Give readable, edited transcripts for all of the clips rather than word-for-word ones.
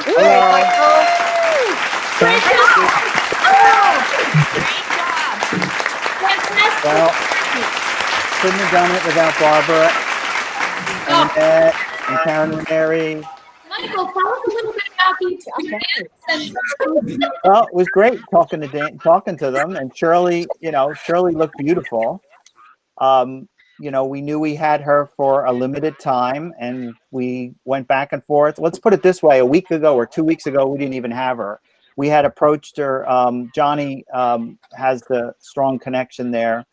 Hello. Great Thank job. you. Great job. Fantastic. Well, couldn't have done it without Barbara and Annette and Karen and Mary. Michael, tell us a little bit about the experience. Well, it was great talking to them, and Shirley, Shirley looked beautiful. We knew we had her for a limited time, and we went back and forth. Let's put it this way: a week ago or 2 weeks ago, we didn't even have her. We had approached her. Johnny has the strong connection there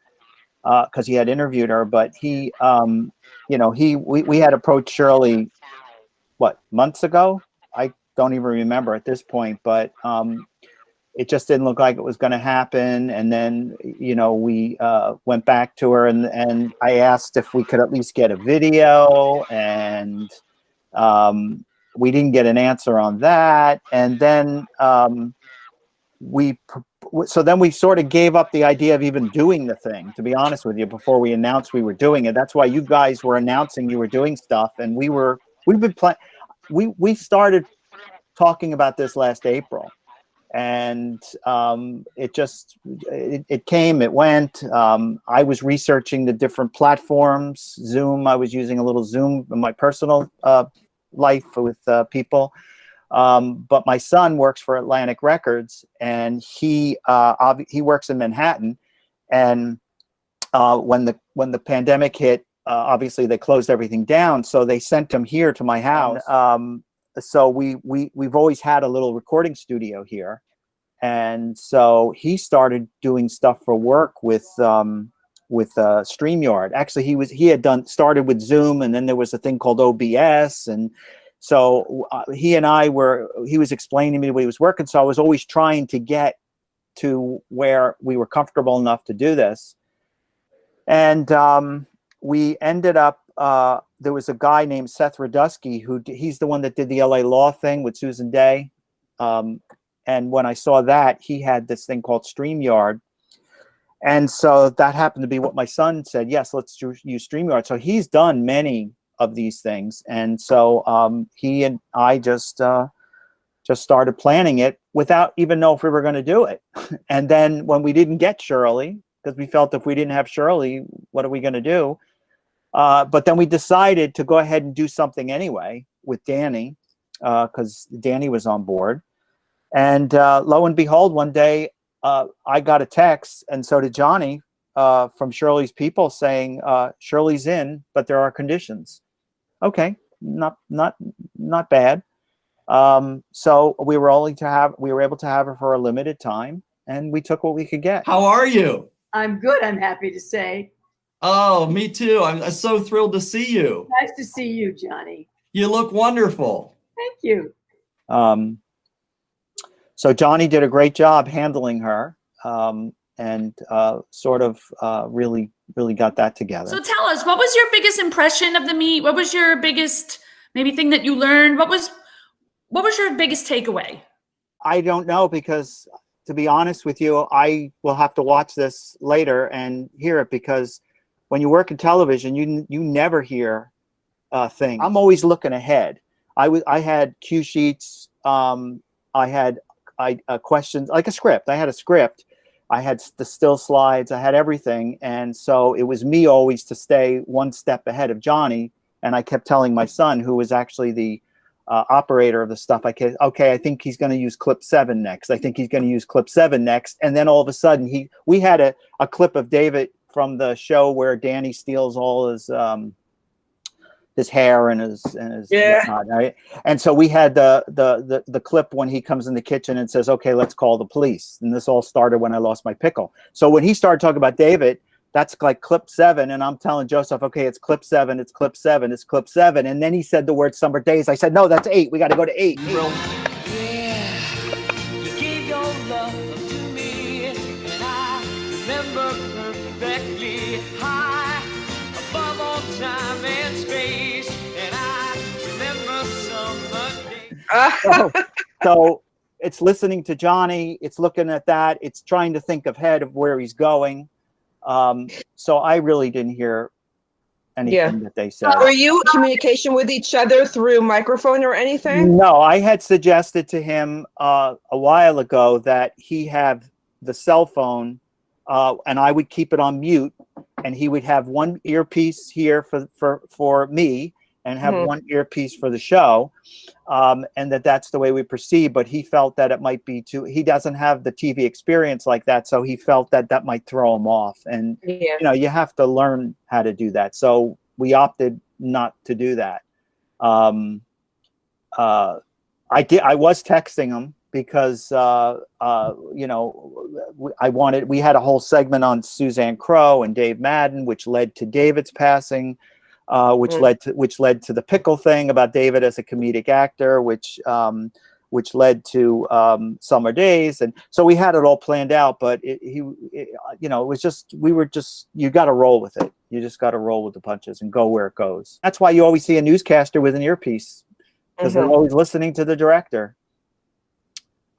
because he had interviewed her, but we had approached Shirley months ago. I don't even remember at this point, but it just didn't look like it was going to happen. And then, we went back to her and I asked if we could at least get a video, and we didn't get an answer on that. And then we sort of gave up the idea of even doing the thing, to be honest with you, before we announced we were doing it. That's why you guys were announcing you were doing stuff, and we started talking about this last April, and it came, it went. I was researching the different platforms. Zoom, I was using a little Zoom in my personal life with people. But my son works for Atlantic Records, and he works in Manhattan. And when the pandemic hit, obviously they closed everything down, so they sent him here to my house. And, so we've always had a little recording studio here, and so he started doing stuff for work with StreamYard. Actually, he had started with Zoom, and then there was a thing called OBS, and so he was explaining to me the way he was working. So I was always trying to get to where we were comfortable enough to do this. And we ended up, there was a guy named Seth Radusky, he's the one that did the LA Law thing with Susan Day. And when I saw that, he had this thing called StreamYard. And so that happened to be what my son said. Yes, let's use StreamYard. So he's done many of these things. And so he and I just started planning it without even know if we were going to do it. And then when we didn't get Shirley, because we felt if we didn't have Shirley, what are we going to do? But then we decided to go ahead and do something anyway with Danny, because Danny was on board. And lo and behold, one day I got a text, and so did Johnny, from Shirley's people saying, Shirley's in, but there are conditions. Okay, not bad. So we were able to have her for a limited time, and we took what we could get. How are you? I'm good, I'm happy to say. Oh, me too. I'm so thrilled to see you. Nice to see you, Johnny. You look wonderful. Thank you. So Johnny did a great job handling her, and sort of really got that together. So tell us, what was your biggest impression of the meet? What was your biggest maybe thing that you learned? What was your biggest takeaway? I don't know, because to be honest with you, I will have to watch this later and hear it, because when you work in television, you never hear things. I'm always looking ahead. I had cue sheets. I had questions, like a script. I had a script. I had the still slides. I had everything. And so it was me always to stay one step ahead of Johnny. And I kept telling my son, who was actually the operator of the stuff, I think he's going to use clip 7 next. I think he's going to use clip 7 next. And then all of a sudden we had a clip of David from the show where Danny steals all his hair and his whatnot, right? And so we had the clip when he comes in the kitchen and says, okay, let's call the police. And this all started when I lost my pickle. So when he started talking about David, that's like clip 7. And I'm telling Joseph, okay, it's clip 7, it's clip 7, it's clip 7. And then he said the word summer days. I said, no, that's 8. We got to go to 8. Yeah, you gave your love to me, and I remember perfectly, high above all time and space, and I remember summer days. So it's listening to Johnny, it's looking at that, it's trying to think ahead of where he's going. So I really didn't hear anything that they said. Were you in communication with each other through microphone or anything? No, I had suggested to him a while ago that he have the cell phone, and I would keep it on mute, and he would have one earpiece here for me, and have one earpiece for the show, and that's the way we proceed. But he felt that it might be too. He doesn't have the TV experience like that, so he felt that might throw him off. And you know, you have to learn how to do that. So we opted not to do that. I was texting him because you know, we had a whole segment on Suzanne Crowe and Dave Madden, which led to David's passing, which led to the pickle thing about David as a comedic actor, which led to Summer Days, and so we had it all planned out. But you know, it was just, you got to roll with it. You just got to roll with the punches and go where it goes. That's why you always see a newscaster with an earpiece, because they're always listening to the director.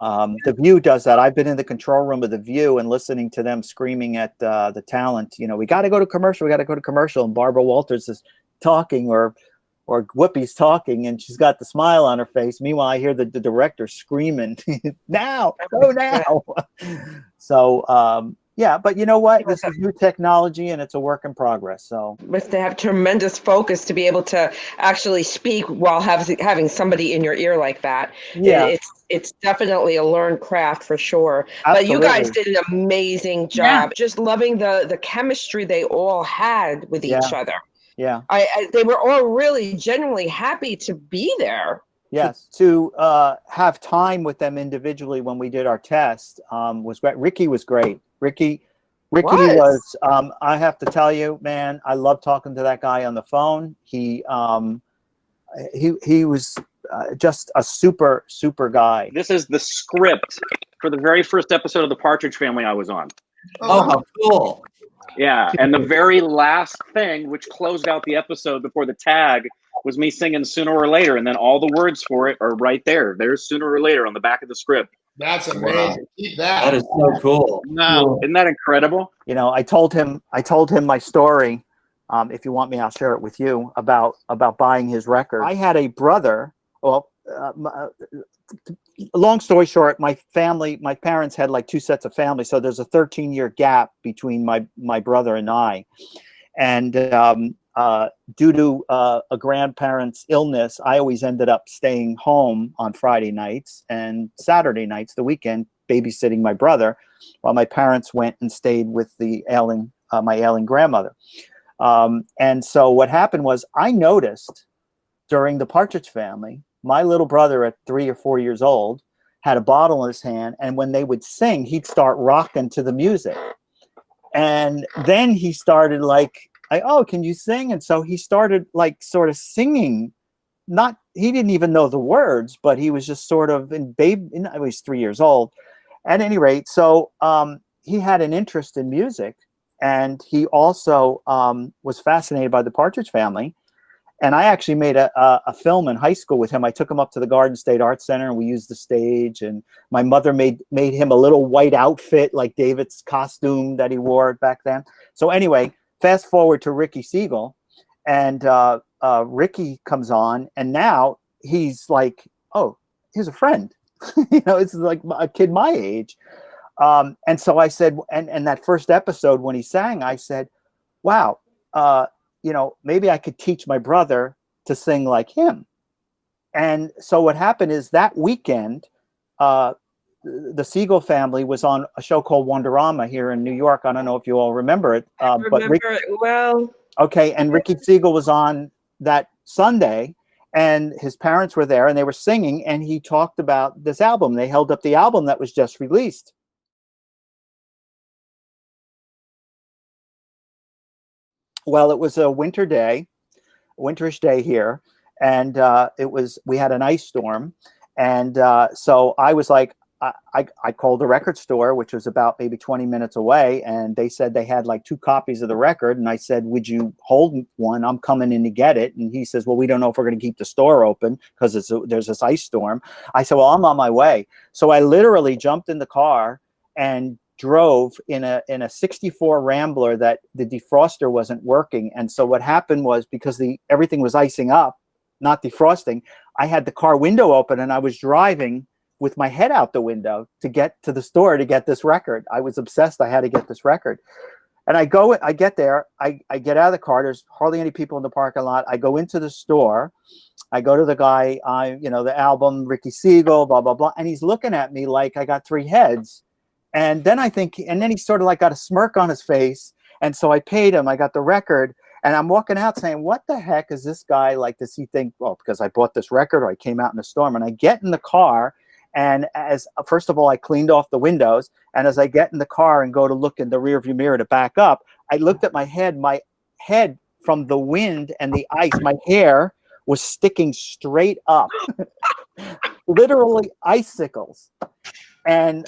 The View does that. I've been in the control room of The View and listening to them screaming at the talent, you know, we got to go to commercial, we got to go to commercial. And Barbara Walters is talking, or Whoopi's talking, and she's got the smile on her face. Meanwhile, I hear the director screaming, now, go now. So, yeah, but you know what? This is new technology, and it's a work in progress. So Must have tremendous focus to be able to actually speak while having somebody in your ear like that. yeah, It's definitely a learned craft for sure. absolutely. But you guys did an amazing job. Just loving the chemistry they all had with each other. Yeah. They were all really genuinely happy to be there. Yes, to have time with them individually when we did our test was great. Ricky was great. Ricky was I have to tell you, man, I love talking to that guy on the phone. He was just a super guy. This is the script for the very first episode of the Partridge Family I was on. Oh, how cool. Yeah, and the very last thing, which closed out the episode before the tag, was me singing Sooner or Later, and then all the words for it are right there. There's Sooner or Later on the back of the script. That's amazing. Wow. Keep that. That is so cool. No, isn't that incredible? You know, I told him my story. If you want me, I'll share it with you about buying his record. I had a brother. Well, long story short, my parents had like two sets of family, so there's a 13-year gap between my brother and I, and due to a grandparent's illness, I always ended up staying home on Friday nights and Saturday nights, the weekend, babysitting my brother, while my parents went and stayed with my ailing grandmother. And so what happened was, I noticed during the Partridge Family, my little brother at 3 or 4 years old had a bottle in his hand, and when they would sing, he'd start rocking to the music. And then he started like, oh, can you sing? And so he started like sort of singing. He didn't even know the words, but he was just sort of he was 3 years old. At any rate, so he had an interest in music, and he also was fascinated by the Partridge Family. And I actually made a film in high school with him. I took him up to the Garden State Arts Center, and we used the stage. And my mother made him a little white outfit, like David's costume that he wore back then. So anyway, fast forward to Ricky Siegel, and Ricky comes on, and now he's like, oh, he's a friend. You know, it's like a kid my age. And so I said, and that first episode when he sang, I said, wow, you know, maybe I could teach my brother to sing like him. And so what happened is that weekend, the Siegel family was on a show called Wonderama here in New York. I don't know if you all remember it. I remember it well. Okay, and Ricky Siegel was on that Sunday, and his parents were there, and they were singing, and he talked about this album. They held up the album that was just released. Well, it was a winterish day here, and we had an ice storm, and so I was like, I called the record store, which was about maybe 20 minutes away, and they said they had like 2 copies of the record, and I said, would you hold one? I'm coming in to get it. And he says, well, we don't know if we're going to keep the store open because there's this ice storm. I said, well, I'm on my way. So I literally jumped in the car and drove in a 64 Rambler that the defroster wasn't working. And so what happened was, because everything was icing up, not defrosting, I had the car window open and I was driving with my head out the window to get to the store to get this record. I was obsessed. I had to get this record. And I get there, I get out of the car. There's hardly any people in the parking lot. I go into the store. I go to the guy, the album, Ricky Siegel, blah, blah, blah. And he's looking at me like I got three heads. And then then he sort of like got a smirk on his face. And so I paid him, I got the record, and I'm walking out saying, what the heck is this guy like? Does he think, well, because I bought this record or I came out in a storm? And I get in the car, and first of all, I cleaned off the windows. And as I get in the car and go to look in the rearview mirror to back up, I looked at my head from the wind and the ice, my hair was sticking straight up, literally icicles. And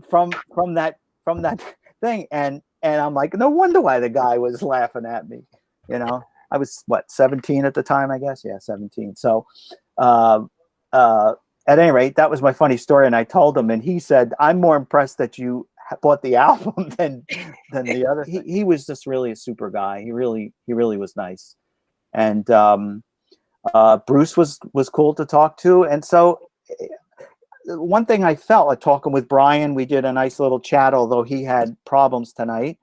from that thing, and I'm like, no wonder why the guy was laughing at me. I was 17 at the time, I guess. Yeah, 17. So at any rate, that was my funny story, and I told him, and he said, I'm more impressed that you bought the album than the other. He was just really a super guy. He really was nice, and Bruce was cool to talk to. And so one thing I felt like talking with Brian, we did a nice little chat, although he had problems tonight.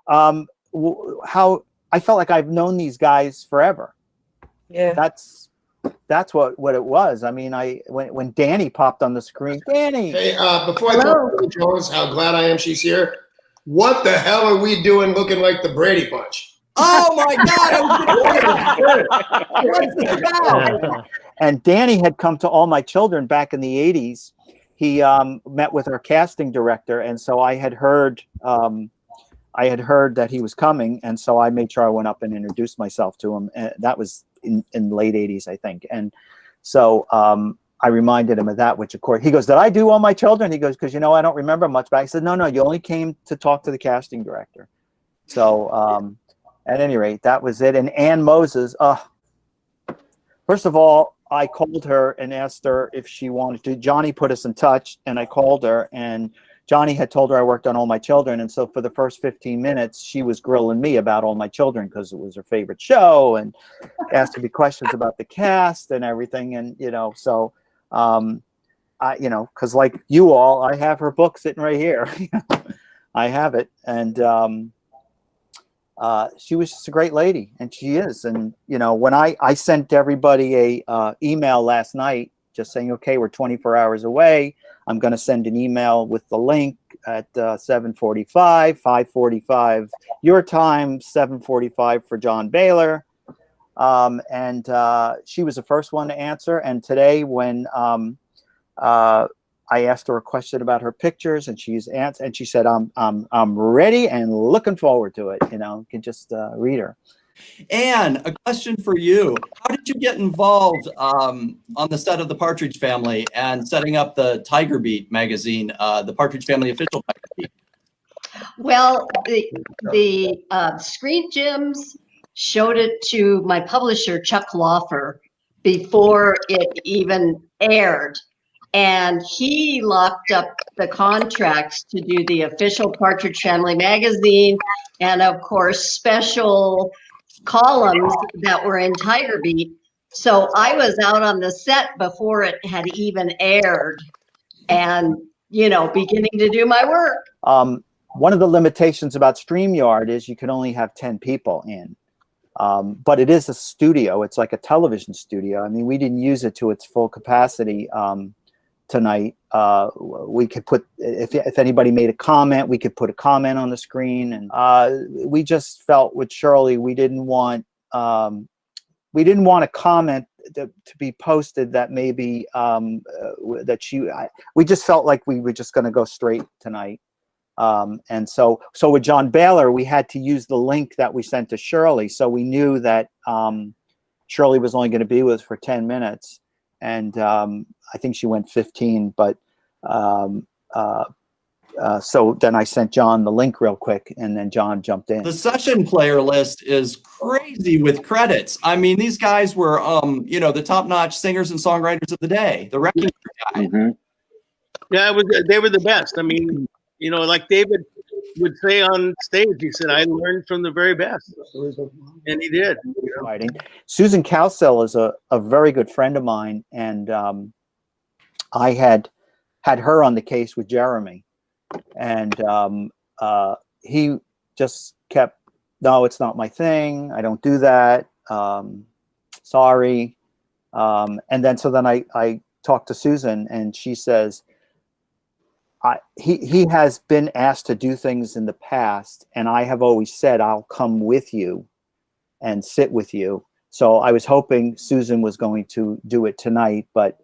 How I felt like I've known these guys forever. Yeah, that's what it was. I mean, when Danny popped on the screen, Danny. Hey, before I talk to Jones, how glad I am she's here. What the hell are we doing looking like the Brady Bunch? Oh my God! What's this about? And Danny had come to All My Children back in the 80s. He met with our casting director, and so I had heard that he was coming, and so I made sure I went up and introduced myself to him. And that was in the late 80s, I think. And so I reminded him of that, which of course, he goes, did I do All My Children? He goes, because I don't remember much back. I said, no, you only came to talk to the casting director. So at any rate, that was it. And Ann Moses, first of all, I called her and asked her if she wanted to. Johnny put us in touch, and I called her, and Johnny had told her I worked on All My Children. And so for the first 15 minutes, she was grilling me about All My Children because it was her favorite show, and asking me questions about the cast and everything. And, so, because like you all, I have her book sitting right here. I have it. And she was just a great lady, and she is. And, when I sent everybody a email last night, just saying, okay, we're 24 hours away. I'm going to send an email with the link at 7:45, 5:45 your time, 7:45 for John Baylor. And she was the first one to answer. And today, when I asked her a question about her pictures, and she's answered, and she said, I'm ready and looking forward to it. You can just read her. Anne, a question for you. How did you get involved on the set of the Partridge Family and setting up the Tiger Beat magazine, the Partridge Family official magazine? Well, the Screen Gems showed it to my publisher, Chuck Laufer, before it even aired. And he locked up the contracts to do the official Partridge Family magazine, and of course, special columns that were in Tiger Beat. So I was out on the set before it had even aired, and beginning to do my work. One of the limitations about StreamYard is you can only have 10 people in, but it is a studio. It's like a television studio. I mean, we didn't use it to its full capacity tonight. We could put, if anybody made a comment, we could put a comment on the screen. And we just felt with Shirley, we didn't want a comment to be posted that maybe we just felt like we were just going to go straight tonight. And so with John Baylor, we had to use the link that we sent to Shirley. So we knew that Shirley was only going to be with us for 10 minutes. And I think she went 15, but so then I sent John the link real quick, and then John jumped in. The session player list is crazy with credits. I mean, these guys were, the top-notch singers and songwriters of the day. The Wrecking Crew guy. Mm-hmm. Yeah, they were the best. I mean, You know, like David would say on stage, he said, "I learned from the very best," and he did. You know? Writing. Susan Cowsill is a very good friend of mine, and I had her on the case with Jeremy, and he just kept, "No, it's not my thing. I don't do that. Sorry." And then so then I talked to Susan, and she says, he has been asked to do things in the past, and I have always said I'll come with you and sit with you. So I was hoping Susan was going to do it tonight, but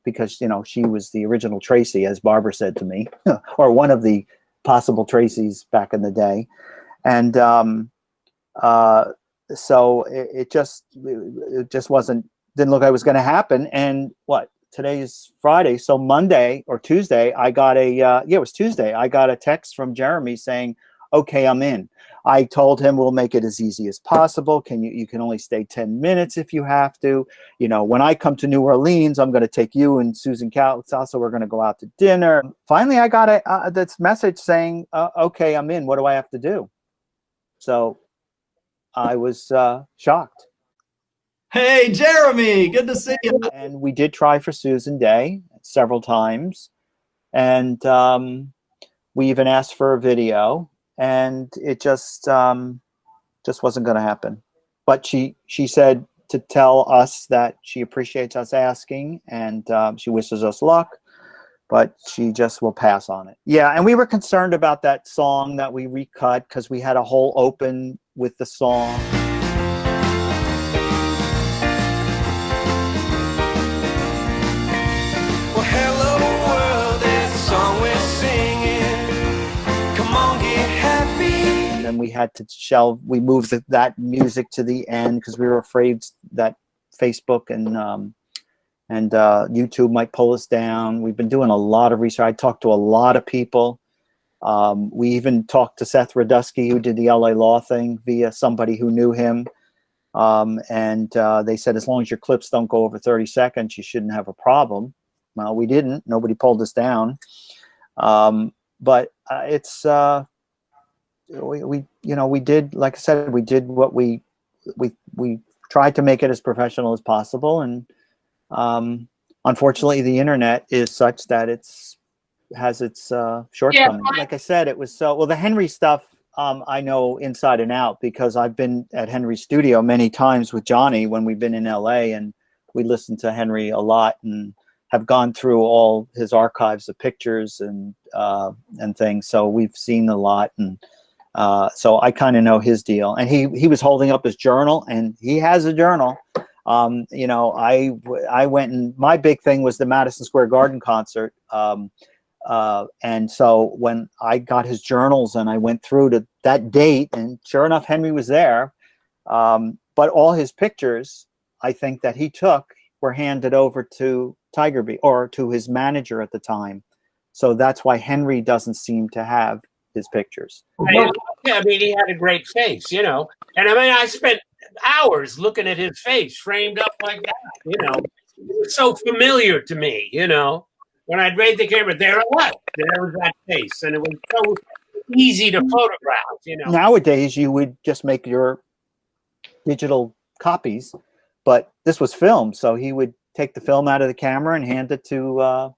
because, you know, she was the original Tracy, as Barbara said to me, or one of the possible Tracys back in the day. And so it just didn't look like it was going to happen. And what, today's Friday, so Monday or Tuesday, I got it was Tuesday, I got a text from Jeremy saying, "Okay, I'm in." I told him we'll make it as easy as possible. You can only stay 10 minutes if you have to. You know, when I come to New Orleans, I'm going to take you and Susan Cowsill. So we're going to go out to dinner. Finally, I got this message saying, "Okay, I'm in. What do I have to do?" So I was shocked. Hey, Jeremy, good to see you. And we did try for Susan Day several times. And we even asked for a video, and it just wasn't going to happen. But she said to tell us that she appreciates us asking, and she wishes us luck, but she just will pass on it. Yeah, and we were concerned about that song that we recut because we had a whole open with the song. Well, hello world, that song we're singing. Come on, get happy. And then we had to we moved that music to the end because we were afraid that Facebook and YouTube might pull us down. We've been doing a lot of research. I talked to a lot of people. We even talked to Seth Radusky, who did the LA Law thing, via somebody who knew him. And they said, as long as your clips don't go over 30 seconds, you shouldn't have a problem. Well, we didn't. Nobody pulled us down. But it's we did, like I said, we did what we tried to make it as professional as possible. And unfortunately, the internet is such that has its shortcomings. Yeah. Like I said, it was well, the Henry stuff I know inside and out because I've been at Henry's studio many times with Johnny when we've been in LA, and we listened to Henry a lot and have gone through all his archives of pictures and things. So we've seen a lot, and so I kind of know his deal. And he was holding up his journal, and he has a journal. You know, I went, and my big thing was the Madison Square Garden concert. And so when I got his journals and I went through to that date, and sure enough, Henry was there. But all his pictures, I think, that he took were handed over to Tiger Beat, or to his manager at the time. So that's why Henry doesn't seem to have his pictures. Yeah, I mean, he had a great face, you know. And I mean, I spent hours looking at his face framed up like that, you know. It was so familiar to me, you know. When I'd raise the camera, there it was. There was that face. And it was so easy to photograph, you know. Nowadays, you would just make your digital copies, but this was film. So he would take the film out of the camera and hand it to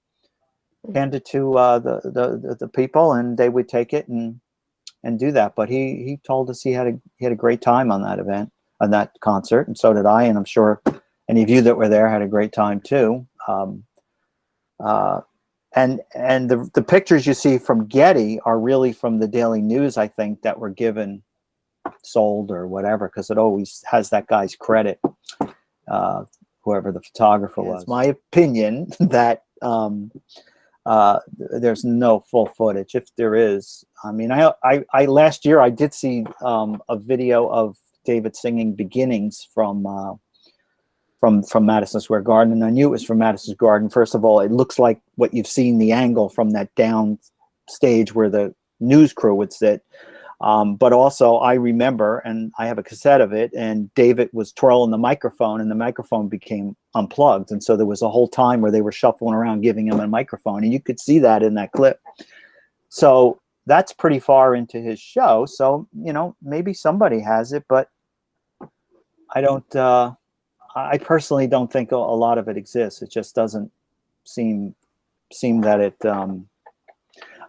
the people, and they would take it and do that. But he told us he had a great time on that event, on that concert, and so did I, and I'm sure any of you that were there had a great time too. And the pictures you see from Getty are really from the Daily News, I think, that were given, sold or whatever, because it always has that guy's credit, whoever the photographer was. It's my opinion that there's no full footage. If there is, I mean, I last year I did see a video of David singing "Beginnings" from Madison Square Garden, and I knew it was from Madison Square Garden. First of all, it looks like what you've seen, the angle from that down stage where the news crew would sit. But also, I remember, and I have a cassette of it, and David was twirling the microphone, and the microphone became unplugged. And so there was a whole time where they were shuffling around giving him a microphone, and you could see that in that clip. So that's pretty far into his show. So, you know, maybe somebody has it, but I don't, I personally don't think a lot of it exists. It just doesn't seem that it,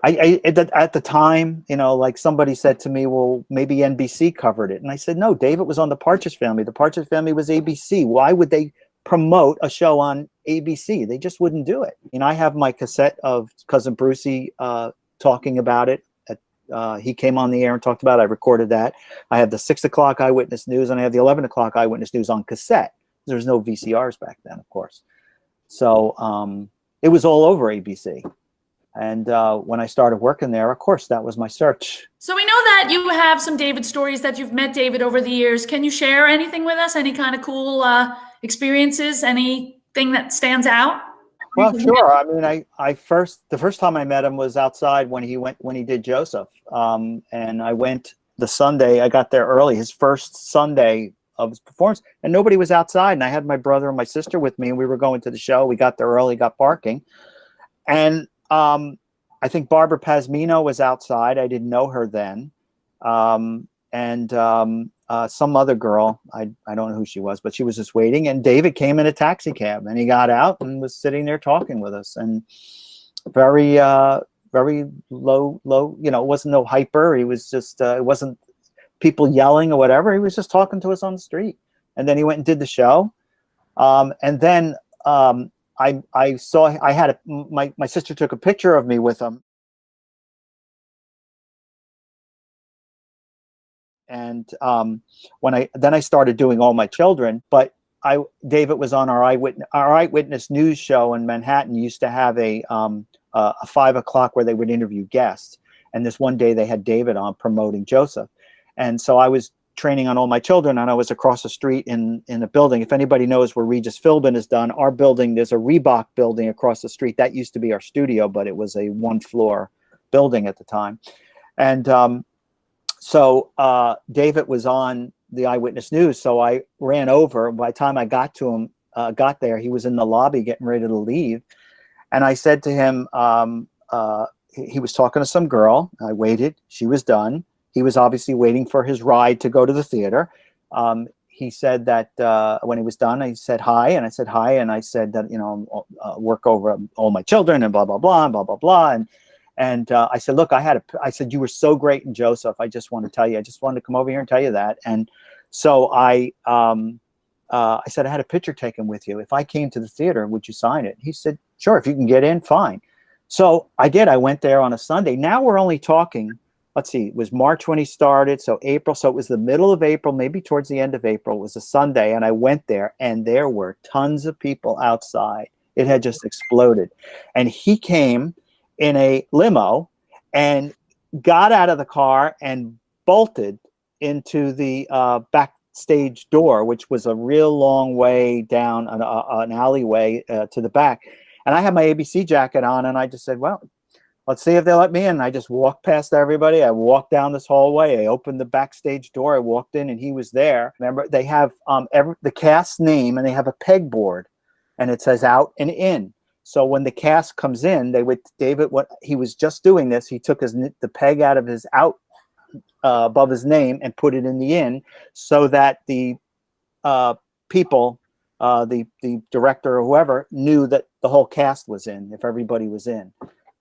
at the time, you know, like somebody said to me, well, maybe NBC covered it. And I said, no, David was on the Partridge Family. The Partridge Family was ABC. Why would they promote a show on ABC? They just wouldn't do it. You know, I have my cassette of Cousin Brucey talking about it. He came on the air and talked about it. I recorded that. I have the 6 o'clock Eyewitness News, and I have the 11 o'clock Eyewitness News on cassette. There was no VCRs back then, of course. So it was all over ABC. And when I started working there, of course, that was my search. So we know that you have some David stories, that you've met David over the years. Can you share anything with us? Any kind of cool experiences? Anything that stands out? Well, sure. I mean, the first time I met him was outside when he did Joseph. And I went the Sunday, I got there early, his first Sunday of his performance, and nobody was outside. And I had my brother and my sister with me, and we were going to the show. We got there early, got parking. And I think Barbara Pazmino was outside. I didn't know her then. Some other girl, I don't know who she was, but she was just waiting. And David came in a taxi cab, and he got out and was sitting there talking with us, and very low, you know, it wasn't no hyper. He was just, it wasn't people yelling or whatever. He was just talking to us on the street. And then he went and did the show. And then I saw, my sister took a picture of me with him. And when I started doing All My Children, but David was on our Eyewitness News show in Manhattan. Used to have a 5 o'clock where they would interview guests. And this one day they had David on promoting Joseph. And so I was training on All My Children, and I was across the street in a building. If anybody knows where Regis Philbin is done, our building, there's a Reebok building across the street. That used to be our studio, but it was a 1-floor building at the time. And so David was on the Eyewitness News. So I ran over. By the time I got to him, got there, he was in the lobby getting ready to leave. And I said to him, he was talking to some girl. I waited. She was done. He was obviously waiting for his ride to go to the theater. He said that when he was done, I said hi, and I said hi, and I said that, you know, work over All My Children and blah blah blah and blah blah blah. And I said, look, I said you were so great in Joseph. I just want to tell you. I just wanted to come over here and tell you that. And so I said I had a picture taken with you. If I came to the theater, would you sign it? He said, sure. If you can get in, fine. So I did. I went there on a Sunday. Now we're only talking. Let's see, it was March when he started, so April. So it was the middle of April, maybe towards the end of April. It was a Sunday, and I went there, and there were tons of people outside. It had just exploded. And he came in a limo and got out of the car and bolted into the backstage door, which was a real long way down an alleyway to the back. And I had my ABC jacket on, and I just said, well, let's see if they let me in. I just walked past everybody. I walked down this hallway. I opened the backstage door. I walked in, and he was there. Remember, they have the cast's name, and they have a pegboard, and it says out and in. So when the cast comes in, David, what he was just doing this, he took the peg out of his out above his name and put it in the in, so that the people, the director or whoever, knew that the whole cast was in, if everybody was in.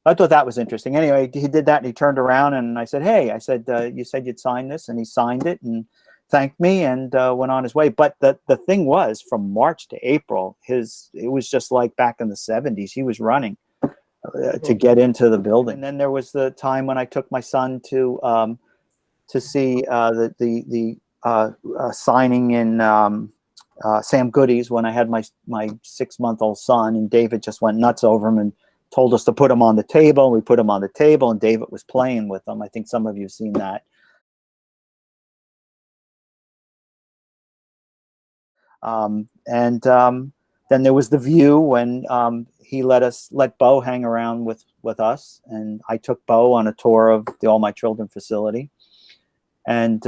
I thought that was interesting. Anyway, he did that, and he turned around, and I said, hey, I said, you said you'd sign this, and he signed it and thanked me and went on his way. But the thing was, from March to April, it was just like back in the 70s. He was running to get into the building. And then there was the time when I took my son to see the signing in Sam Goody's when I had my 6-month-old son, and David just went nuts over him and told us to put him on the table. We put him on the table, and David was playing with them. I think some of you have seen that. Then there was the View when he let Bo hang around with us, and I took Bo on a tour of the All My Children facility, and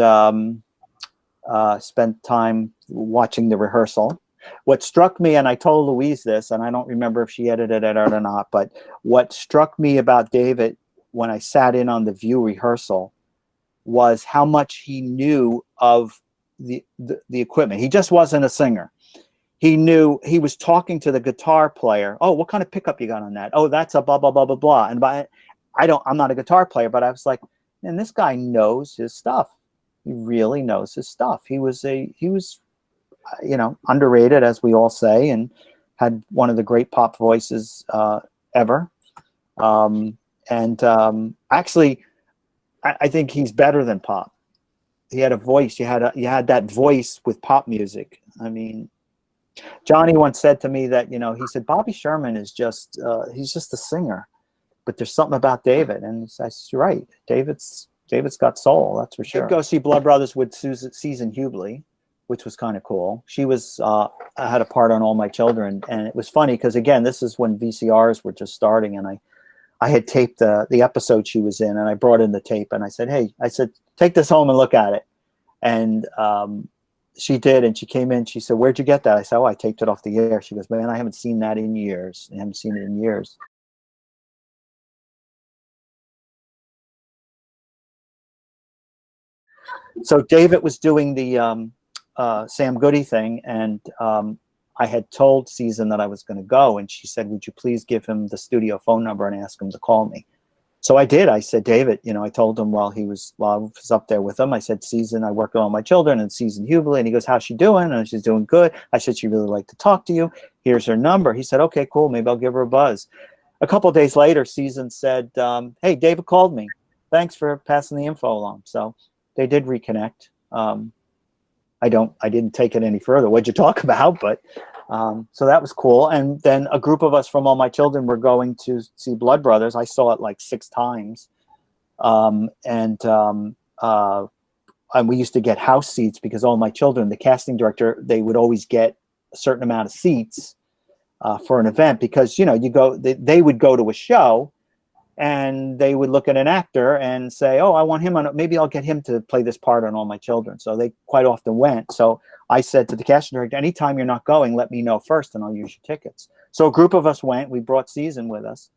spent time watching the rehearsal. What struck me, and I told Louise this, and I don't remember if she edited it or not, but what struck me about David when I sat in on the View rehearsal was how much he knew of the equipment. He just wasn't a singer. He knew, he was talking to the guitar player. Oh, what kind of pickup you got on that? Oh, that's a blah, blah, blah, blah, blah. And I'm not a guitar player, but I was like, man, this guy knows his stuff. He really knows his stuff. He was, underrated, as we all say, and had one of the great pop voices ever. Actually, I think he's better than pop. He had a voice. You had that voice with pop music. I mean, Johnny once said to me that, he said, Bobby Sherman is just, he's just a singer, but there's something about David. And I said, you're right. David's got soul. That's for sure. I did go see Blood Brothers with Susan Hubley, which was kind of cool. She was, had a part on All My Children. And it was funny because, again, this is when VCRs were just starting. And I had taped the episode she was in, and I brought in the tape, and I said, hey, take this home and look at it. And she did, and she came in. She said, where'd you get that? I said, oh, I taped it off the air. She goes, man, I haven't seen that in years. I haven't seen it in years. So David was doing the Sam Goody thing, and I had told Susan that I was going to go, and she said, would you please give him the studio phone number and ask him to call me? So I did. I said, David, I told him while I was up there with him, I said, Susan, I work with All My Children, and Susan Hubley. And he goes, how's she doing? And she's doing good. I said, she'd really like to talk to you. Here's her number. He said, okay, cool. Maybe I'll give her a buzz. A couple of days later, Susan said, hey, David called me. Thanks for passing the info along. So they did reconnect. I didn't take it any further. What'd you talk about? But so that was cool. And then a group of us from All My Children were going to see Blood Brothers. I saw it like 6 times. And we used to get house seats because All My Children, the casting director, they would always get a certain amount of seats for an event because, they would go to a show and they would look at an actor and say, oh, I want him on, maybe I'll get him to play this part on All My Children. So they quite often went. So I said to the casting director, anytime you're not going, let me know first and I'll use your tickets. So a group of us went. We brought Susan with us,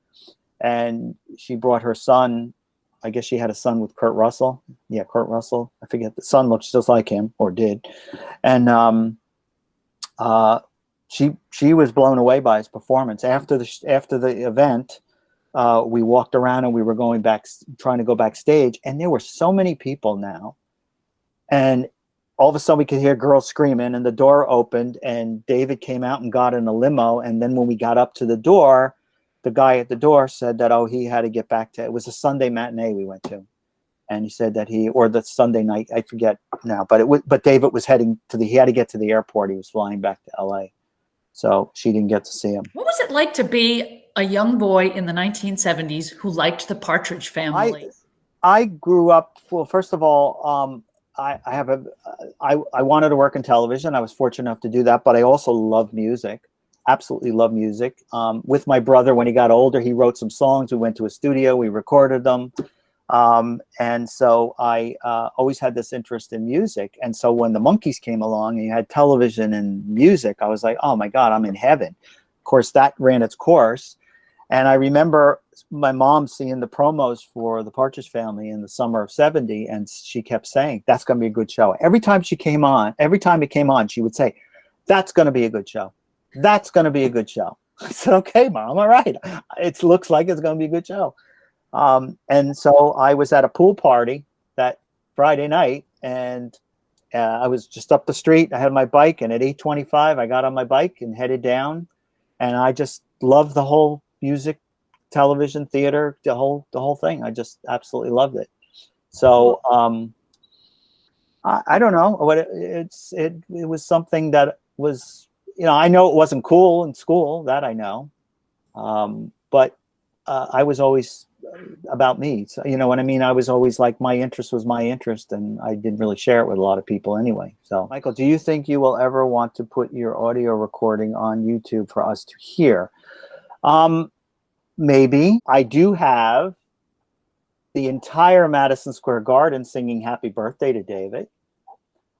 and she brought her son. I guess she had a son with Kurt Russell. Yeah, Kurt Russell. I forget. The son looks just like him, or did. And she was blown away by his performance. After the event, we walked around and we were trying to go backstage, and there were so many people now. And all of a sudden we could hear girls screaming, and the door opened, and David came out and got in a limo. And then when we got up to the door, the guy at the door said that, oh, he had to get back to, it was a Sunday matinee we went to. And he said that or the Sunday night, I forget now, but David was he had to get to the airport. He was flying back to LA. So she didn't get to see him. What was it like to be a young boy in the 1970s who liked the Partridge Family? I grew up, well, first of all, I wanted to work in television. I was fortunate enough to do that, but I also love music, absolutely love music. With my brother, when he got older, he wrote some songs. We went to a studio, we recorded them. And so I always had this interest in music. And so when the Monkees came along and you had television and music, I was like, oh my God, I'm in heaven. Of course, that ran its course. And I remember my mom seeing the promos for the Partridge Family in the summer of '70, and she kept saying, that's going to be a good show. Every time it came on, she would say, that's going to be a good show. That's going to be a good show. I said, okay, Mom, all right. It looks like it's going to be a good show. And so I was at a pool party that Friday night, and I was just up the street. I had my bike, and at 8:25, I got on my bike and headed down. And I just loved the whole music, television, theater, the whole thing. I just absolutely loved it. So I don't know what it was something that was, I know it wasn't cool in school, that I know, but I was always about me. So, you know what I mean? I was always like, my interest was my interest, and I didn't really share it with a lot of people anyway. So, Michael, do you think you will ever want to put your audio recording on YouTube for us to hear? Maybe. I do have the entire Madison Square Garden singing Happy Birthday to David.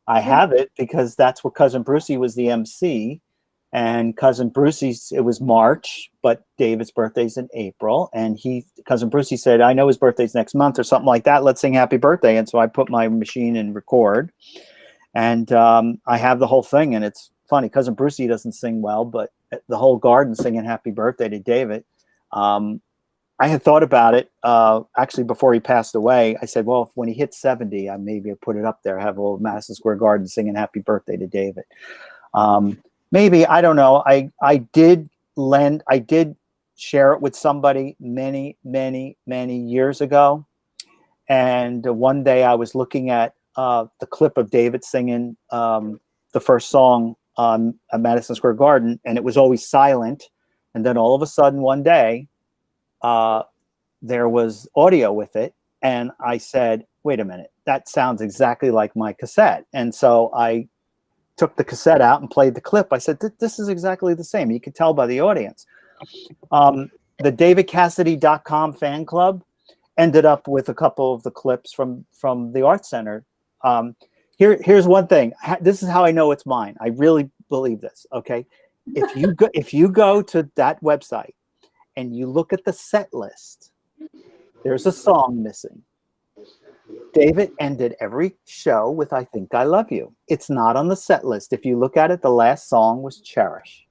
I have it because that's what Cousin Brucey was the MC. And cousin Brucey's, it was March, but David's birthday's in April. And cousin Brucey said, I know his birthday's next month or something like that. Let's sing happy birthday. And so I put my machine in record, and I have the whole thing. And it's funny, cousin Brucey doesn't sing well, but the whole garden singing happy birthday to David. I had thought about it actually before he passed away. I said, well, when he hits 70, I maybe put it up there, have a little Madison Square Garden singing happy birthday to David. Maybe, I don't know. I did share it with somebody many, many, many years ago. And one day I was looking at the clip of David singing the first song on Madison Square Garden, and it was always silent. And then all of a sudden one day, there was audio with it. And I said, wait a minute, that sounds exactly like my cassette. And so I took the cassette out and played the clip. I said, this is exactly the same. You could tell by the audience. The davidcassidy.com fan club ended up with a couple of the clips from the Art Center. Here's one thing. This is how I know it's mine. I really believe this. Okay. If you go to that website and you look at the set list, there's a song missing. David ended every show with I Think I Love You. It's not on the set list. If you look at it, the last song was Cherish.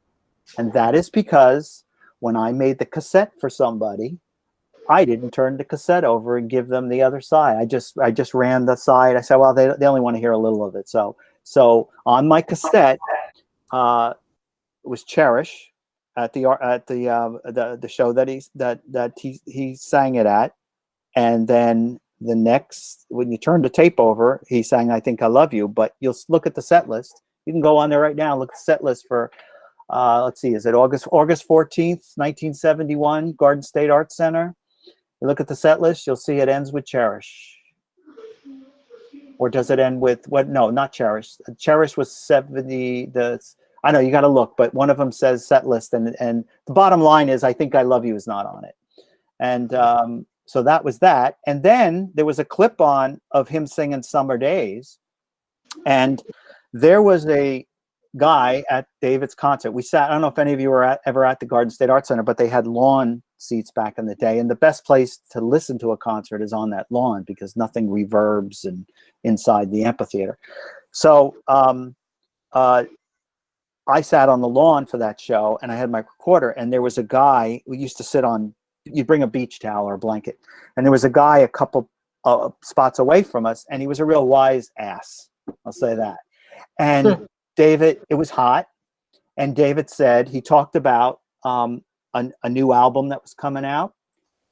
And that is because when I made the cassette for somebody, I didn't turn the cassette over and give them the other side. I just ran the side. I said, well, they only want to hear a little of it. So on my cassette it was Cherish at the show that he sang it at. And then the next, when you turn the tape over, he sang I Think I Love You. But you'll look at the set list. You can go on there right now and look at the set list for let's see, is it August 14th, 1971, Garden State Art Center. You look at the set list, you'll see it ends with Cherish. Or does it end with what? No, not Cherish. Cherish was 70. I know you got to look, but one of them says set list, and the bottom line is I Think I Love You is not on it. And so that was that. And then there was a clip on of him singing Summer Days. And there was a guy at David's concert. We sat, I don't know if any of you were ever at the Garden State Art Center, but they had lawn seats back in the day. And the best place to listen to a concert is on that lawn because nothing reverbs and inside the amphitheater. So I sat on the lawn for that show, and I had my recorder, and there was a guy who used to sit on, you'd bring a beach towel or a blanket. And there was a guy a couple spots away from us, and he was a real wise ass. I'll say that. And David, it was hot. And David said, he talked about a new album that was coming out.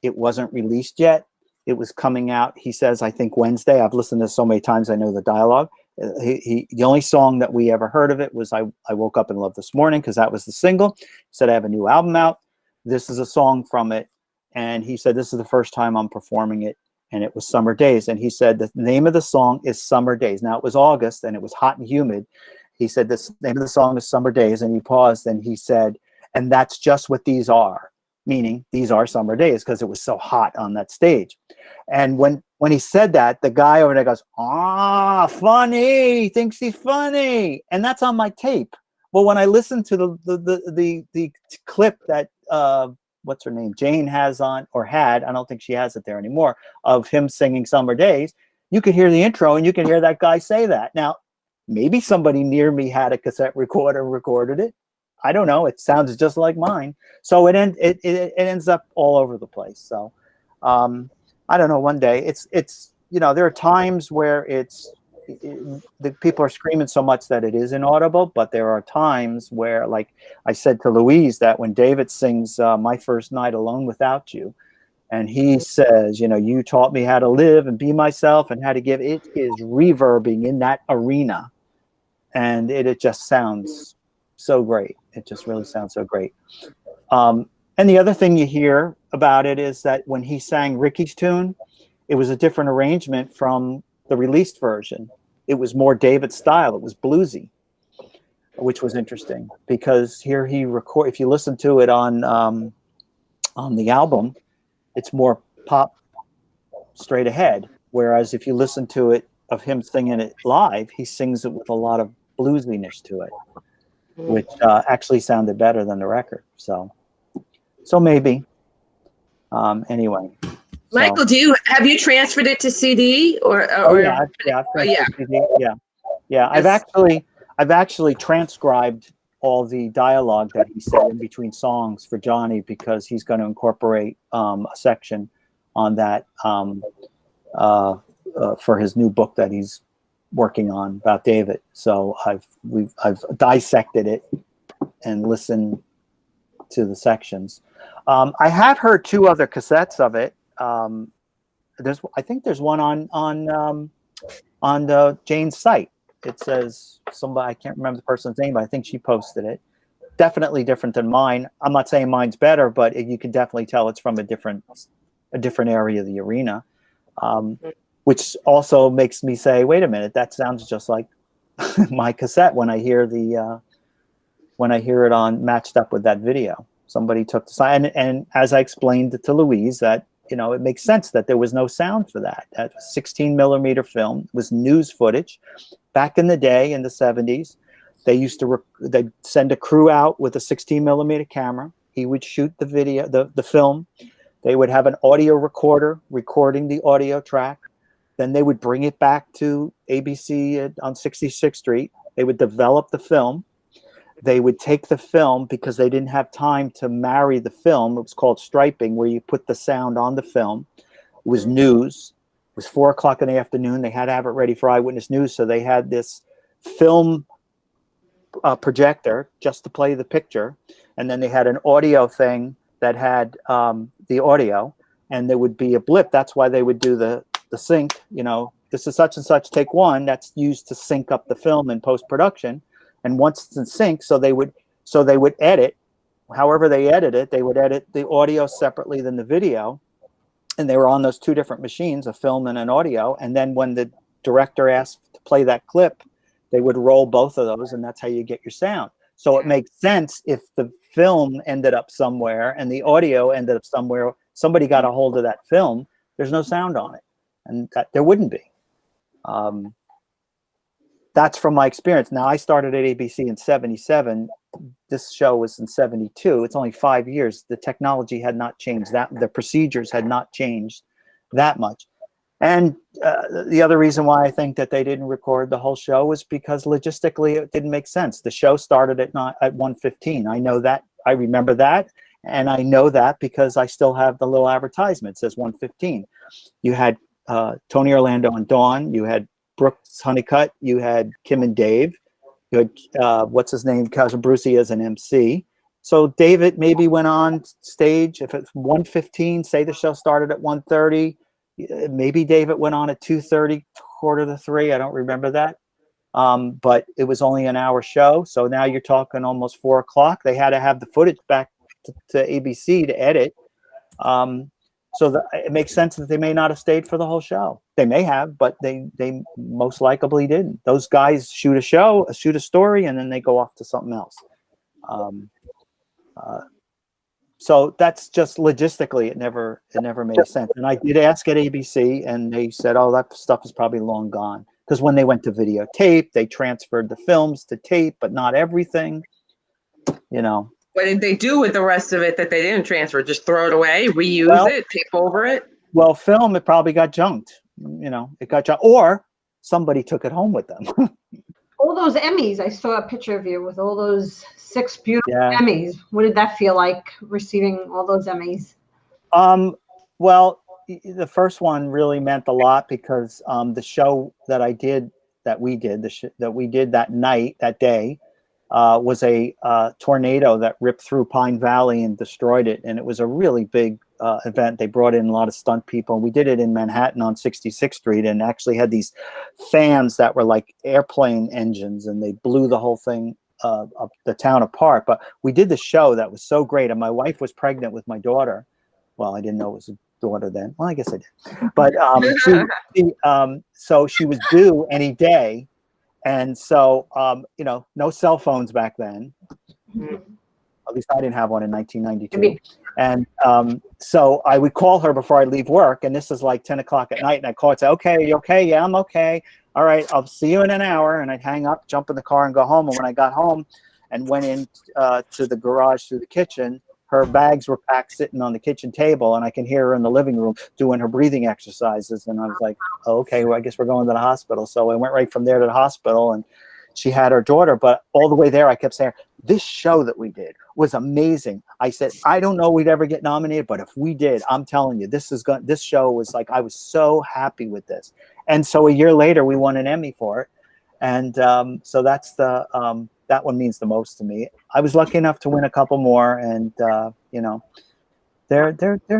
It wasn't released yet. It was coming out, he says, I think Wednesday. I've listened to this so many times, I know the dialogue. The only song that we ever heard of it was I Woke Up in Love This Morning, because that was the single. He said, I have a new album out. This is a song from it. And he said, this is the first time I'm performing it. And it was Summer Days. And he said, the name of the song is Summer Days. Now, it was August, and it was hot and humid. He said, the name of the song is Summer Days. And he paused, and he said, and that's just what these are. Meaning, these are summer days, because it was so hot on that stage. And when he said that, the guy over there goes, funny. He thinks he's funny. And that's on my tape. Well, when I listened to the clip that what's her name, Jane has on, or had, I don't think she has it there anymore, of him singing Summer Days, you could hear the intro and you can hear that guy say that. Now, maybe somebody near me had a cassette recorder and recorded it. I don't know. It sounds just like mine. So it ends up all over the place. So I don't know. One day it's there are times where the people are screaming so much that it is inaudible, but there are times where, like I said to Louise, that when David sings My First Night Alone Without You, and he says, you taught me how to live and be myself and how to give, it is reverbing in that arena. And it just sounds so great. It just really sounds so great. And the other thing you hear about it is that when he sang Ricky's tune, it was a different arrangement from the released version. It was more David style. It was bluesy, which was interesting because here he if you listen to it on the album, it's more pop straight ahead. Whereas if you listen to it of him singing it live, he sings it with a lot of bluesiness to it. which actually sounded better than the record. So maybe. Anyway. Michael, have you transferred it to CD or yeah, I've CD, yeah. I've actually transcribed all the dialogue that he said in between songs for Johnny, because he's going to incorporate a section on that for his new book that he's working on about David. So I've dissected it and listened to the sections. I have heard 2 other cassettes of it. I think there's one on the Jane's site. It says somebody, I can't remember the person's name, but I think she posted it. Definitely different than mine. I'm not saying mine's better, but you can definitely tell it's from a different area of the arena, which also makes me say, wait a minute, that sounds just like my cassette when I hear it on matched up with that video. Somebody took the sign, and as I explained to Louise, that it makes sense that there was no sound for that. That 16mm film was news footage. Back in the day, in the 70s, they used to they'd send a crew out with a 16mm camera. He would shoot the video, the film. They would have an audio recorder recording the audio track. Then they would bring it back to ABC on 66th Street. They would develop the film. They would take the film, because they didn't have time to marry the film. It was called striping, where you put the sound on the film. It was news. It was 4 o'clock in the afternoon. They had to have it ready for Eyewitness News. So they had this film projector just to play the picture. And then they had an audio thing that had the audio, and there would be a blip. That's why they would do the sync. This is such and such, take 1. That's used to sync up the film in post-production. And once it's in sync, so they would edit, however they edit it, they would edit the audio separately than the video. And they were on those 2 different machines, a film and an audio. And then when the director asked to play that clip, they would roll both of those, and that's how you get your sound. So it makes sense if the film ended up somewhere and the audio ended up somewhere, somebody got a hold of that film, there's no sound on it. And that there wouldn't be. That's from my experience. Now, I started at ABC in 77. This show was in 72. It's only 5 years. The technology had not changed, the procedures had not changed that much. And the other reason why I think that they didn't record the whole show was because logistically it didn't make sense. The show started at 1:15. I know that. I remember that. And I know that because I still have the little advertisement. It says 1:15. You had Tony Orlando and Dawn. You had Brooks Honeycutt, you had Kim and Dave, you had what's his name, Cousin Brucey as an MC. So David maybe went on stage if it's 1:15. Say the show started at 1:30. Maybe David went on at 2:30, 2:45. I don't remember that. But it was only an hour show. So now you're talking almost 4 o'clock. They had to have the footage back to ABC to edit. So it makes sense that they may not have stayed for the whole show. They may have, but they most likely didn't. Those guys shoot a show, shoot a story, and then they go off to something else. So that's just logistically, it never made sense. And I did ask at ABC, and they said, "Oh, that stuff is probably long gone." Because when they went to videotape, they transferred the films to tape, but not everything. What did they do with the rest of it that they didn't transfer? Just throw it away, reuse it, tape over it? Well, film, it probably got junked. It got junked, or somebody took it home with them. All those Emmys, I saw a picture of you with all those 6 beautiful Emmys. What did that feel like, receiving all those Emmys? Well, the first one really meant a lot because the show that we did that night, that day, was a tornado that ripped through Pine Valley and destroyed it. And it was a really big event. They brought in a lot of stunt people. We did it in Manhattan on 66th Street and actually had these fans that were like airplane engines, and they blew the whole thing, the town apart. But we did the show that was so great. And my wife was pregnant with my daughter. Well, I didn't know it was a daughter then. Well, I guess I did. But so she was due any day. And so, no cell phones back then. At least I didn't have one in 1992. And so I would call her before I leave work. And this is like 10 o'clock at night. And I'd call and say, "Okay, are you okay? Yeah, I'm okay. All right, I'll see you in an hour." And I'd hang up, jump in the car, and go home. And when I got home, and went in to the garage through the kitchen. Her bags were packed sitting on the kitchen table, and I can hear her in the living room doing her breathing exercises. And I was like, oh, okay, well, I guess we're going to the hospital. So I went right from there to the hospital, and she had her daughter. But all the way there, I kept saying, this show that we did was amazing. I said, I don't know we'd ever get nominated, but if we did, I'm telling you, this show was like, I was so happy with this. And so a year later, we won an Emmy for it. And so that's that one means the most to me. I was lucky enough to win a couple more, and you know, they're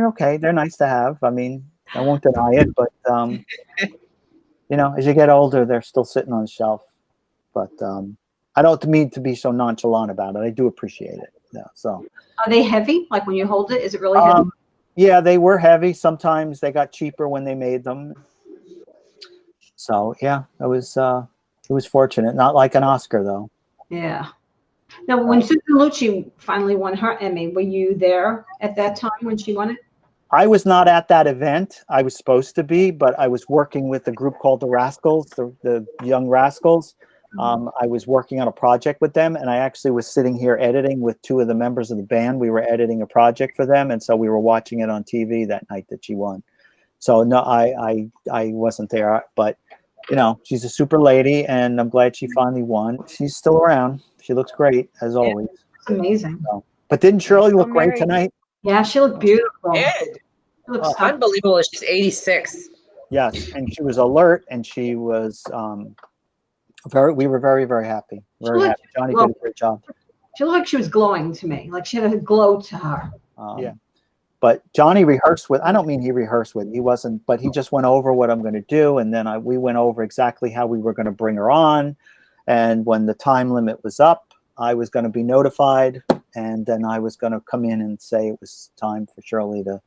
okay. They're nice to have. I mean, I won't deny it, but you know, as you get older, they're still sitting on the shelf. But I don't mean to be so nonchalant about it. I do appreciate it. Yeah. So are they heavy? Like when you hold it, is it really heavy? Yeah, they were heavy. Sometimes they got cheaper when they made them. So yeah, it was fortunate. Not like an Oscar though. Yeah. Now, when Susan Lucci finally won her Emmy, were you there at that time when she won it? I was not at that event. I was supposed to be, but I was working with a group called the Rascals, the Young Rascals. I was working on a project with them, and I actually was sitting here editing with two of the members of the band. We were editing a project for them, and so we were watching it on TV that night that she won. So no, I wasn't there, but you know, she's a super lady, and I'm glad she finally won. She's still around. She looks great as always. It's amazing. So, but didn't Shirley look great tonight? Yeah, she looked beautiful. Did. She looked Unbelievable. She's 86. Yes, and she was alert, and she was we were very, very happy. Very happy. Johnny did a great job. She looked like she was glowing to me. Like she had a glow to her. Yeah. But Johnny rehearsed with, I don't mean he rehearsed with, he wasn't, but he just went over what I'm going to do. And then we went over exactly how we were going to bring her on. And when the time limit was up, I was going to be notified. And then I was going to come in and say it was time for Shirley to,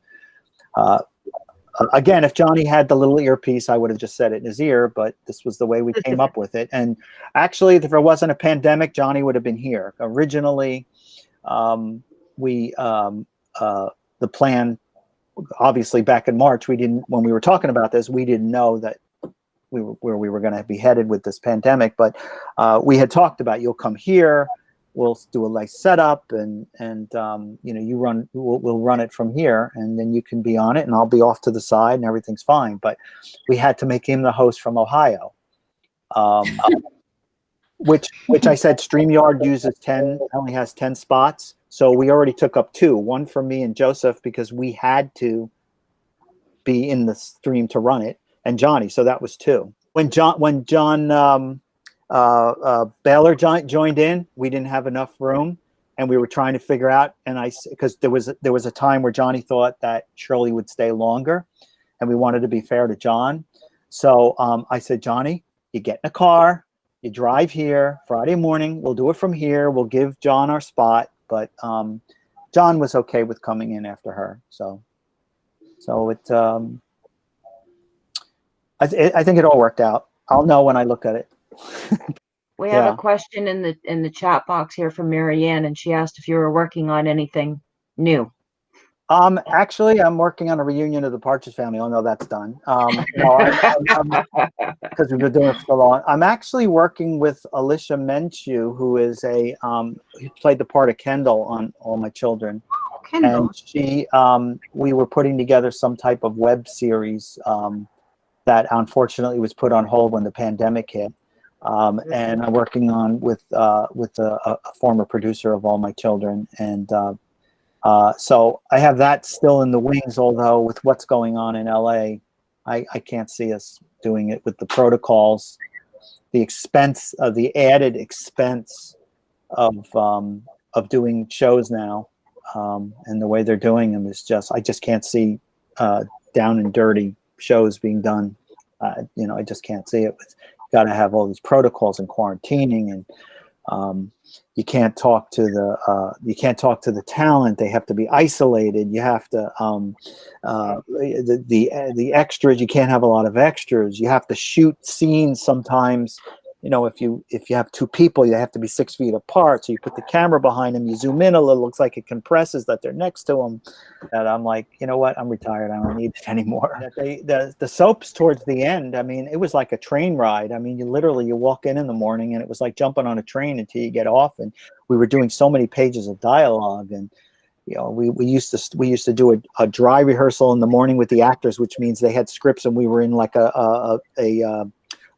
again, if Johnny had the little earpiece, I would have just said it in his ear, but this was the way we came up with it. And actually, if there wasn't a pandemic, Johnny would have been here. Originally, the plan, obviously back in March, when we were talking about this, we didn't know that where we were going to be headed with this pandemic, but we had talked about, you'll come here, we'll do a nice setup, and you know, we'll run it from here, and then you can be on it, and I'll be off to the side, and everything's fine. But we had to make him the host from Ohio, which I said StreamYard uses only has 10 spots. So we already took up 2, one for me and Joseph, because we had to be in the stream to run it, and Johnny. So that was 2. When John Baylor joined in, we didn't have enough room, and we were trying to figure out. And because there was a time where Johnny thought that Shirley would stay longer, and we wanted to be fair to John. So I said, Johnny, you get in a car, you drive here Friday morning. We'll do it from here. We'll give John our spot. But John was okay with coming in after her, so it. I think it all worked out. I'll know when I look at it. We have a question in the chat box here from Marianne, and she asked if you were working on anything new. Actually, I'm working on a reunion of the Partridge Family. Oh no, that's done. Because we've been doing it for so long. I'm actually working with Alicia Menchu, who is who played the part of Kendall on All My Children. Kendall. And she, we were putting together some type of web series that unfortunately was put on hold when the pandemic hit. And I'm working on with a former producer of All My Children, and so I have that still in the wings, although with what's going on in LA, I can't see us doing it with the protocols, the expense of the added expense of doing shows now, and the way they're doing them is I just can't see down and dirty shows being done. You know, I just can't see it. Got to have all these protocols and quarantining, and you can't talk to the talent. They have to be isolated. You have to the extras. You can't have a lot of extras. You have to shoot scenes sometimes you know, if you have two people, you have to be 6 feet apart. So you put the camera behind them, you zoom in a little, looks like it compresses that they're next to them. And I'm like, you know what? I'm retired. I don't need it anymore. The soaps towards the end, I mean, it was like a train ride. I mean, you walk in the morning and it was like jumping on a train until you get off. And we were doing so many pages of dialogue, and you know, we used to do a dry rehearsal in the morning with the actors, which means they had scripts and we were in like a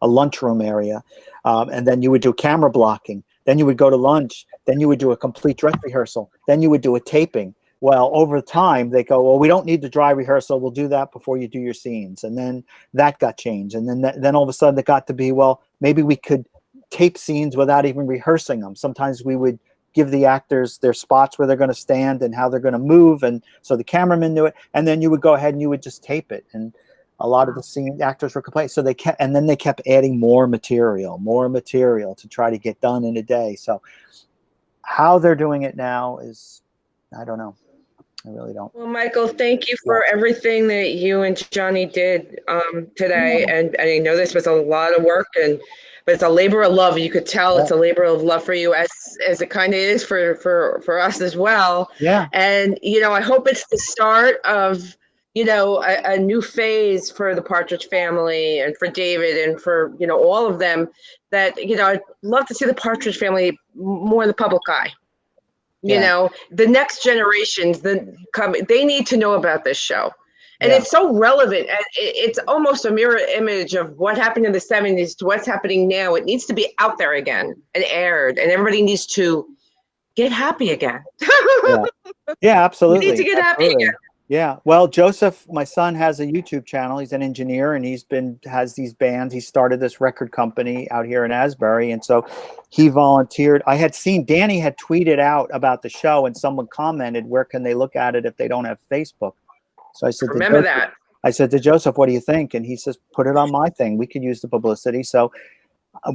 lunchroom area. And then you would do camera blocking. Then you would go to lunch. Then you would do a complete dress rehearsal. Then you would do a taping. Well, over time, they go, well, we don't need the dry rehearsal. We'll do that before you do your scenes. And then that got changed. And then all of a sudden it got to be, well, maybe we could tape scenes without even rehearsing them. Sometimes we would give the actors their spots where they're going to stand and how they're going to move. And so the cameraman knew it. And then you would go ahead and you would just tape it. And a lot of the actors were complaining. So they kept adding more material to try to get done in a day. So how they're doing it now is, I don't know. I really don't. Well, Michael, thank you for everything that you and Johnny did today. And I know this was a lot of work, but it's a labor of love. You could tell it's a labor of love for you, as it kind of is for us as well. Yeah. And, you know, I hope it's the start of, you know, a new phase for the Partridge Family and for David and for, you know, all of them, that, you know, I'd love to see the Partridge Family more in the public eye. You know, the next generations, they need to know about this show. And it's so relevant. And it's almost a mirror image of what happened in the 70s to what's happening now. It needs to be out there again and aired, and everybody needs to get happy again. Yeah, absolutely. We need to get happy again. Yeah. Well, Joseph, my son, has a YouTube channel. He's an engineer, and has these bands. He started this record company out here in Asbury. And so he volunteered. I had seen Danny had tweeted out about the show, and someone commented, where can they look at it if they don't have Facebook? So I said, I said to Joseph, what do you think? And he says, put it on my thing. We could use the publicity. So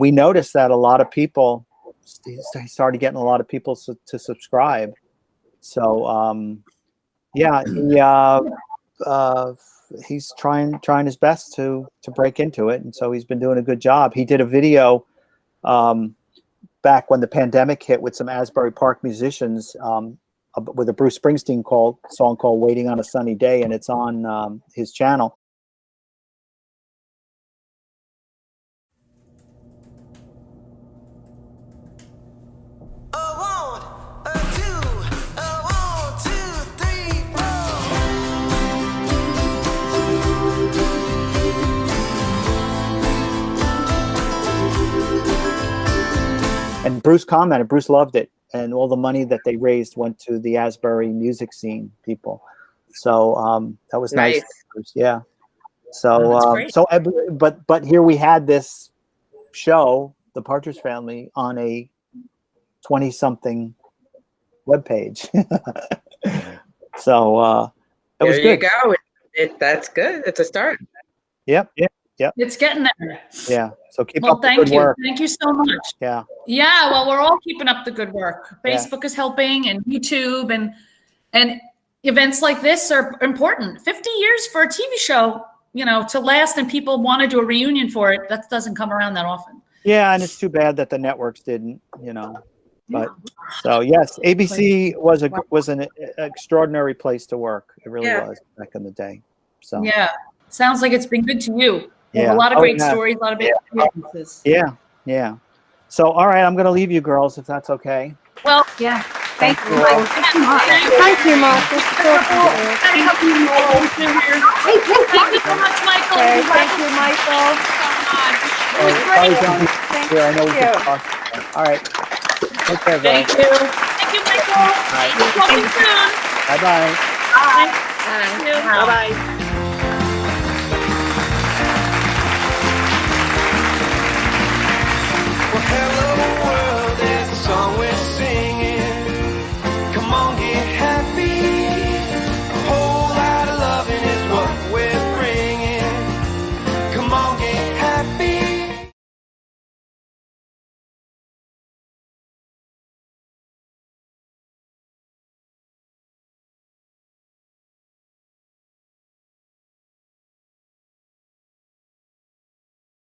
we noticed that a lot of people, he started getting a lot of people to subscribe. So, yeah, he's trying his best to break into it, and so he's been doing a good job. He did a video back when the pandemic hit with some Asbury Park musicians with a Bruce Springsteen song called "Waiting on a Sunny Day," and it's on his channel. And Bruce commented, Bruce loved it, and all the money that they raised went to the Asbury music scene people. So that was nice. Yeah. So but here we had this show, The Partridge Family, on a 20-something webpage. So it was good. There you go. That's good. It's a start. Yep. It's getting there. Yeah. So keep up the good work. Thank you so much. Yeah. Yeah. Well, we're all keeping up the good work. Facebook is helping, and YouTube, and events like this are important. 50 years for a TV show, you know, to last, and people want to do a reunion for it. That doesn't come around that often. Yeah, and it's too bad that the networks didn't, you know. But so yes, ABC was an extraordinary place to work. It really was back in the day. So yeah, sounds like it's been good to you. Yeah. A lot of great stories, a lot of big experiences. Yeah. So, all right, I'm going to leave you girls, if that's okay. Well, yeah. Thank you. Thank you, Mark. Thank you so much, Michael. Thank you, Michael. It was great. I know we can talk. All right. Take care, guys. Thank you. Thank you, Michael. Talking soon. Bye-bye. Bye. Thank you. Bye-bye. Well, hello.